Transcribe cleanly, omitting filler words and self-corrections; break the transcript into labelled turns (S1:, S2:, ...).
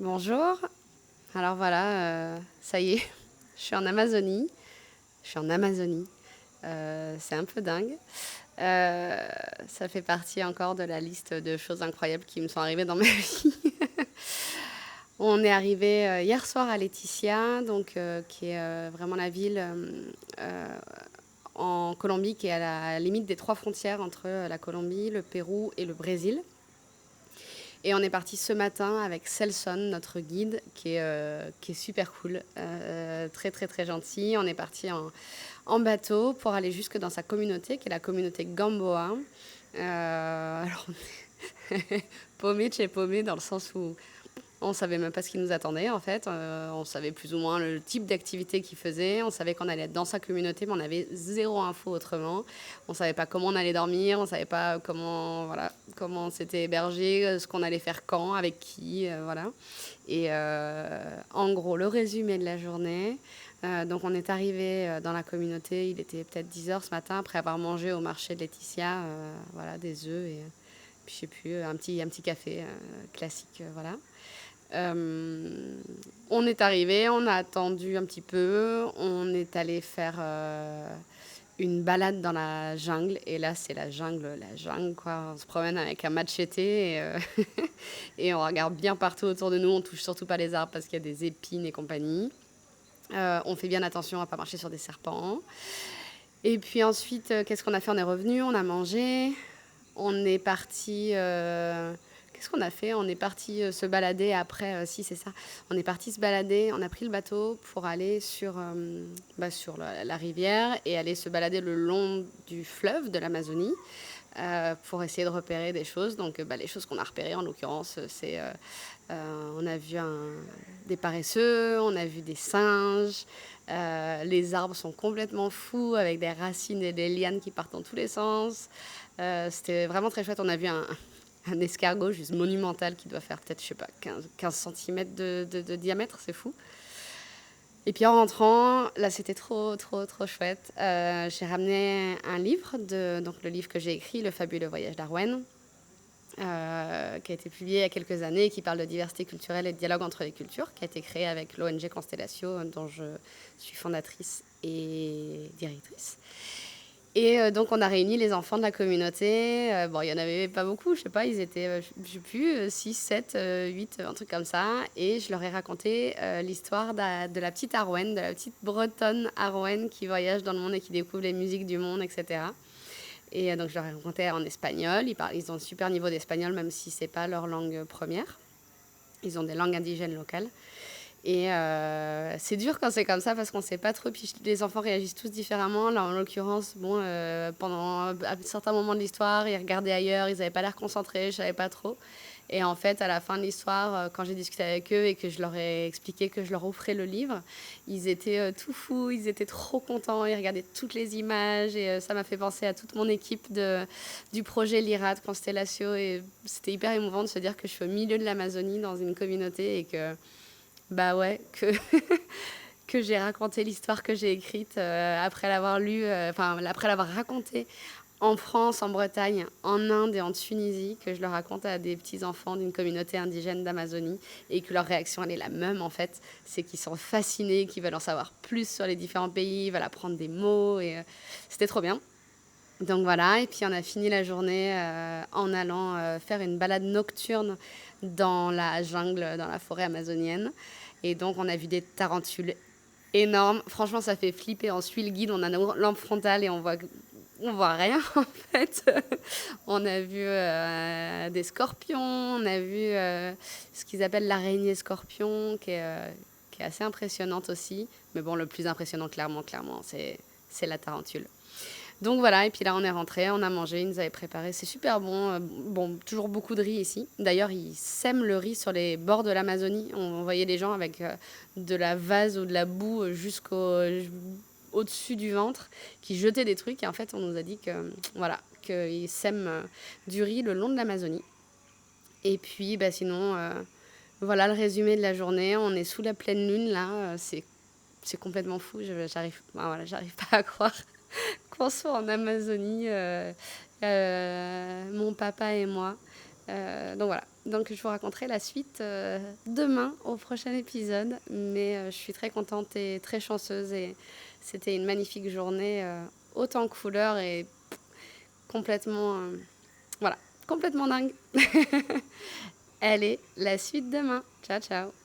S1: Bonjour. Alors voilà, ça y est, je suis en Amazonie. Je suis en Amazonie. C'est un peu dingue. Euh, Ça fait partie encore de la liste de choses incroyables qui me sont arrivées dans ma vie. On est arrivé hier soir à Laetitia, qui est vraiment la ville en Colombie qui est à la limite des trois frontières entre la Colombie, le Pérou et le Brésil. Et on est parti ce matin avec Selson, notre guide, qui est super cool, très très très gentil. On est parti en bateau pour aller jusque dans sa communauté, qui est la communauté Gamboa. Alors, paumé de chez paumé, dans le sens où on savait même pas ce qui nous attendait en fait. On savait plus ou moins le type d'activité qu'il faisait. On savait qu'on allait être dans sa communauté, mais on avait zéro info autrement. On savait pas comment on allait dormir. On savait pas comment on s'était hébergé, ce qu'on allait faire quand, avec qui, voilà. Et en gros, le résumé de la journée. Donc on est arrivé dans la communauté, il était peut-être 10 heures ce matin, après avoir mangé au marché de Laetitia, voilà, des œufs et puis je sais plus, un petit café classique, voilà. Euh, on est arrivé, on a attendu un petit peu, on est allé faire une balade dans la jungle. Et là, c'est la jungle, quoi. On se promène avec un machete et on regarde bien partout autour de nous. On touche surtout pas les arbres parce qu'il y a des épines et compagnie. On fait bien attention à pas marcher sur des serpents. Et puis ensuite, qu'est-ce qu'on a fait? On est revenu, on a mangé, on est parti. Qu'est-ce qu'on a fait? On est parti se balader après. Si, c'est ça. On est parti se balader. On a pris le bateau pour aller sur la rivière et aller se balader le long du fleuve de l'Amazonie pour essayer de repérer des choses. Les choses qu'on a repérées, en l'occurrence, on a vu des paresseux, on a vu des singes. Les arbres sont complètement fous avec des racines et des lianes qui partent dans tous les sens. C'était vraiment très chouette. On a vu un escargot juste monumental qui doit faire peut-être, je sais pas, 15 cm de diamètre, c'est fou. Et puis en rentrant, là c'était trop, trop, trop chouette. J'ai ramené un livre, donc le livre que j'ai écrit, Le fabuleux voyage d'Arwen, qui a été publié il y a quelques années et qui parle de diversité culturelle et de dialogue entre les cultures, qui a été créé avec l'ONG Constellatio, dont je suis fondatrice et directrice. Et donc, on a réuni les enfants de la communauté. Bon, il n'y en avait pas beaucoup, je sais pas, ils étaient, je sais plus, 6, 7, 8, un truc comme ça. Et je leur ai raconté l'histoire de la petite Arwen, de la petite bretonne Arwen qui voyage dans le monde et qui découvre les musiques du monde, etc. Et donc, je leur ai raconté en espagnol. Ils ont un super niveau d'espagnol, même si c'est pas leur langue première. Ils ont des langues indigènes locales. Et c'est dur quand c'est comme ça parce qu'on sait pas trop. Puis les enfants réagissent tous différemment. Là, en l'occurrence, bon, pendant à certains moments de l'histoire, ils regardaient ailleurs, ils n'avaient pas l'air concentrés, je savais pas trop. Et en fait, à la fin de l'histoire, quand j'ai discuté avec eux et que je leur ai expliqué que je leur offrais le livre, ils étaient tout fous, ils étaient trop contents, ils regardaient toutes les images et ça m'a fait penser à toute mon équipe du projet Lyra de Constellatio. Et c'était hyper émouvant de se dire que je suis au milieu de l'Amazonie dans une communauté et que bah ouais, que j'ai raconté l'histoire que j'ai écrite après l'avoir lue, après l'avoir racontée en France, en Bretagne, en Inde et en Tunisie, que je le raconte à des petits-enfants d'une communauté indigène d'Amazonie et que leur réaction, elle est la même en fait. C'est qu'ils sont fascinés, qu'ils veulent en savoir plus sur les différents pays, ils veulent apprendre des mots et c'était trop bien. Donc voilà, et puis on a fini la journée en allant faire une balade nocturne dans la jungle, dans la forêt amazonienne. Et donc on a vu des tarentules énormes. Franchement, ça fait flipper. On suit le guide, on a nos lampes frontales et on voit rien en fait. On a vu des scorpions, on a vu ce qu'ils appellent l'araignée scorpion, qui est assez impressionnante aussi. Mais bon, le plus impressionnant, clairement, c'est la tarentule. Donc voilà, et puis là on est rentré, on a mangé, ils nous avaient préparé, c'est super bon. Bon, toujours beaucoup de riz ici. D'ailleurs, ils sèment le riz sur les bords de l'Amazonie. On voyait des gens avec de la vase ou de la boue au-dessus du ventre qui jetaient des trucs. Et en fait, on nous a dit que voilà, qu'ils sèment du riz le long de l'Amazonie. Et puis, bah, sinon, voilà le résumé de la journée. On est sous la pleine lune là, c'est complètement fou. J'arrive pas à croire qu'on soit en Amazonie, mon papa et moi. Donc voilà, donc je vous raconterai la suite demain au prochain épisode, mais je suis très contente et très chanceuse et c'était une magnifique journée, haute en couleurs et complètement, voilà, complètement dingue. Allez, la suite demain. Ciao, ciao.